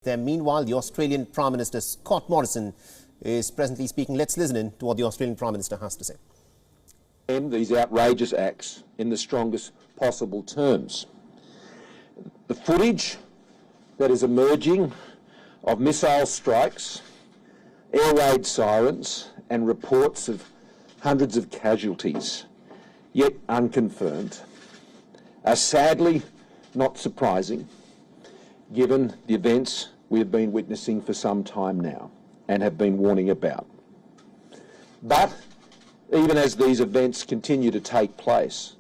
There. Meanwhile, the Australian Prime Minister Scott Morrison is presently speaking. Let's listen in to what the Australian Prime Minister has to say. These outrageous acts in the strongest possible terms. The footage that is emerging of missile strikes, air raid sirens and reports of hundreds of casualties, yet unconfirmed, are sadly not surprising given the events we have been witnessing for some time now and have been warning about. But even as these events continue to take place,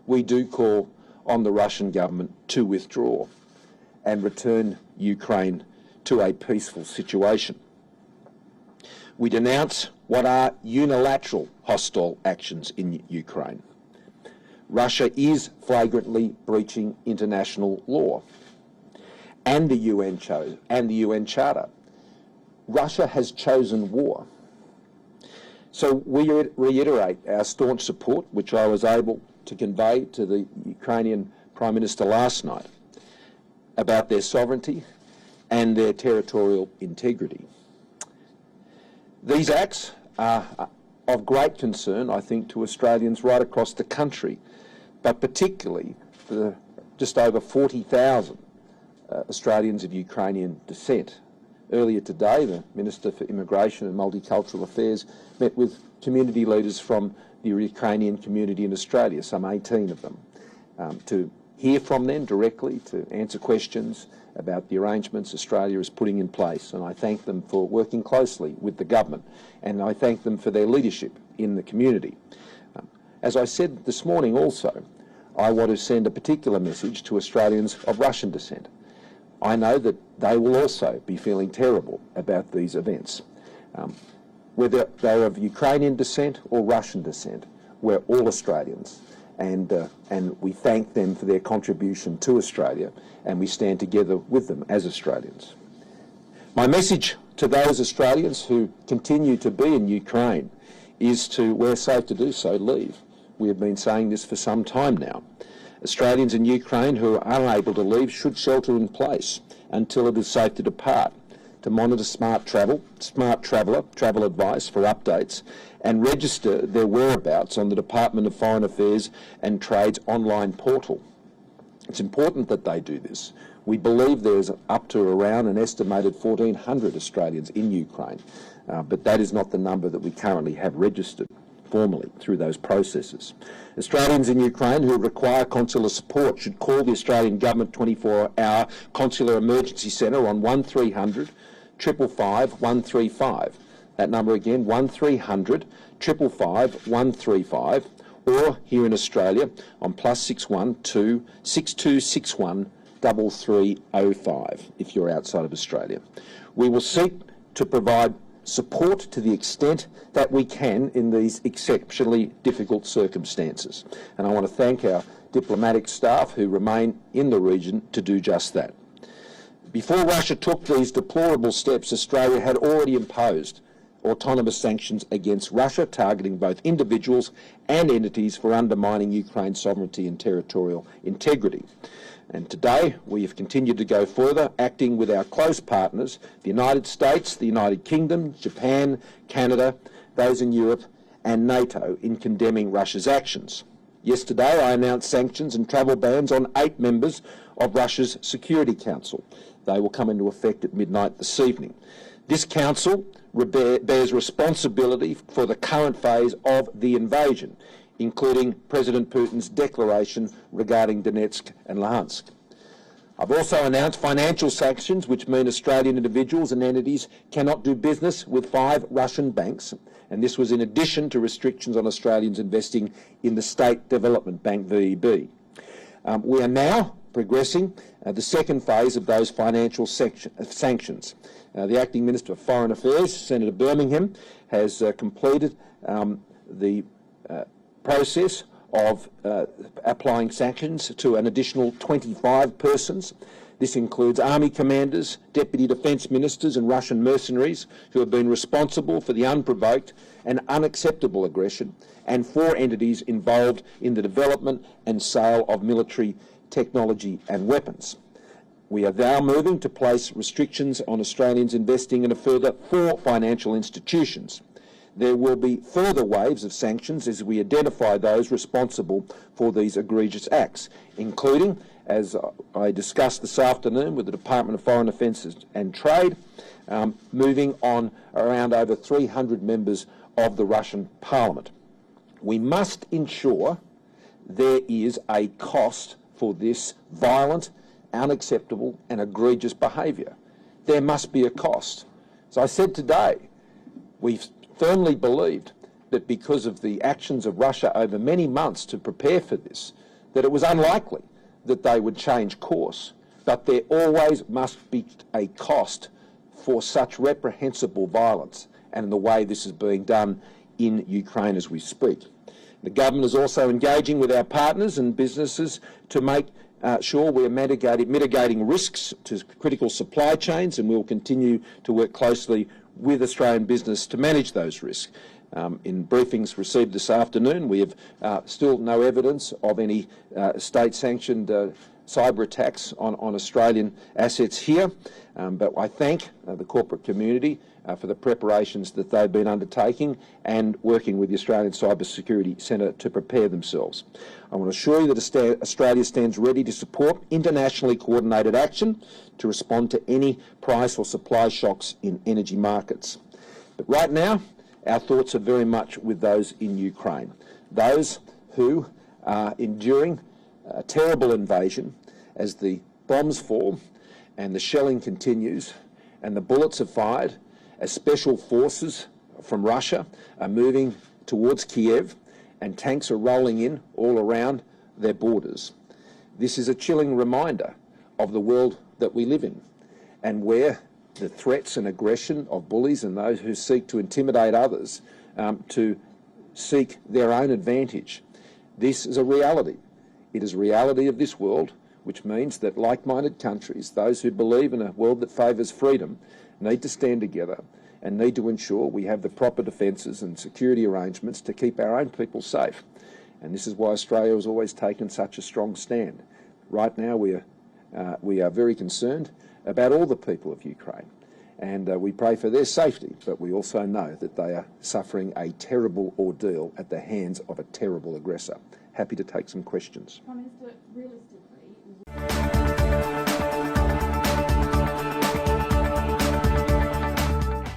we do call on the Russian government to withdraw and return Ukraine to a peaceful situation. We denounce what are unilateral hostile actions in Ukraine. Russia is flagrantly breaching international law and the UN Charter. Russia has chosen war. So we reiterate our staunch support, which I was able to convey to the Ukrainian Prime Minister last night, about their sovereignty and their territorial integrity. These acts are of great concern, I think, to Australians right across the country, but particularly for the just over 40,000 Australians of Ukrainian descent. Earlier today, the Minister for Immigration and Multicultural Affairs met with community leaders from the Ukrainian community in Australia, some 18 of them, to hear from them directly, to answer questions about the arrangements Australia is putting in place. And I thank them for working closely with the government, and I thank them for their leadership in the community. As I said this morning also, I want to send a particular message to Australians of Russian descent. I know that they will also be feeling terrible about these events. Whether they're of Ukrainian descent or Russian descent, we're all Australians, and we thank them for their contribution to Australia, and we stand together with them as Australians. My message to those Australians who continue to be in Ukraine is to, where safe to do so, leave. We have been saying this for some time now. Australians in Ukraine who are unable to leave should shelter in place until it is safe to depart, to monitor smart travel advice for updates, and register their whereabouts on the Department of Foreign Affairs and Trade's online portal. It's important that they do this. We believe there's up to around an estimated 1,400 Australians in Ukraine, but that is not the number that we currently have registered formally through those processes. Australians in Ukraine who require consular support should call the Australian Government 24-hour Consular Emergency Centre on 1300 555 135. That number again, 1300 555 135, or here in Australia on +61 2 6261 3305 if you're outside of Australia. We will seek to provide support to the extent that we can in these exceptionally difficult circumstances. And I want to thank our diplomatic staff who remain in the region to do just that. Before Russia took these deplorable steps, Australia had already imposed autonomous sanctions against Russia, targeting both individuals and entities for undermining Ukraine's sovereignty and territorial integrity. And today we have continued to go further, acting with our close partners, the United States, the United Kingdom, Japan, Canada, those in Europe and NATO, in condemning Russia's actions. Yesterday I announced sanctions and travel bans on 8 members of Russia's Security Council. They will come into effect at midnight this evening. This council bears responsibility for the current phase of the invasion, including President Putin's declaration regarding Donetsk and Luhansk. I've also announced financial sanctions, which mean Australian individuals and entities cannot do business with 5 Russian banks, and this was in addition to restrictions on Australians investing in the State Development Bank, VEB. We are now progressing the second phase of those financial sanctions. The Acting Minister for Foreign Affairs, Senator Birmingham, has completed the process of applying sanctions to an additional 25 persons. This includes army commanders, deputy defence ministers and Russian mercenaries who have been responsible for the unprovoked and unacceptable aggression, and 4 entities involved in the development and sale of military technology and weapons. We are now moving to place restrictions on Australians investing in a further 4 financial institutions. There will be further waves of sanctions as we identify those responsible for these egregious acts, including, as I discussed this afternoon with the Department of Foreign Affairs and Trade, moving on around over 300 members of the Russian Parliament. We must ensure there is a cost for this violent, unacceptable and egregious behaviour. There must be a cost. As I said today, we've firmly believed that because of the actions of Russia over many months to prepare for this, that it was unlikely that they would change course. But there always must be a cost for such reprehensible violence and the way this is being done in Ukraine as we speak. The government is also engaging with our partners and businesses to make sure we are mitigating risks to critical supply chains, and we will continue to work closely with Australian business to manage those risks. In briefings received this afternoon, we have still no evidence of any state-sanctioned cyber attacks on Australian assets here, but I thank the corporate community for the preparations that they've been undertaking and working with the Australian Cyber Security Centre to prepare themselves. I want to assure you that Australia stands ready to support internationally coordinated action to respond to any price or supply shocks in energy markets. But right now, our thoughts are very much with those in Ukraine, those who are enduring a terrible invasion as the bombs fall and the shelling continues and the bullets are fired as special forces from Russia are moving towards Kiev and tanks are rolling in all around their borders. This is a chilling reminder of the world that we live in, and where the threats and aggression of bullies and those who seek to intimidate others to seek their own advantage. This is a reality. It is a reality of this world, which means that like-minded countries, those who believe in a world that favours freedom, need to stand together and need to ensure we have the proper defences and security arrangements to keep our own people safe. And this is why Australia has always taken such a strong stand. Right now we are very concerned about all the people of Ukraine, and we pray for their safety, but we also know that they are suffering a terrible ordeal at the hands of a terrible aggressor. Happy to take some questions. Prime Minister, realistically...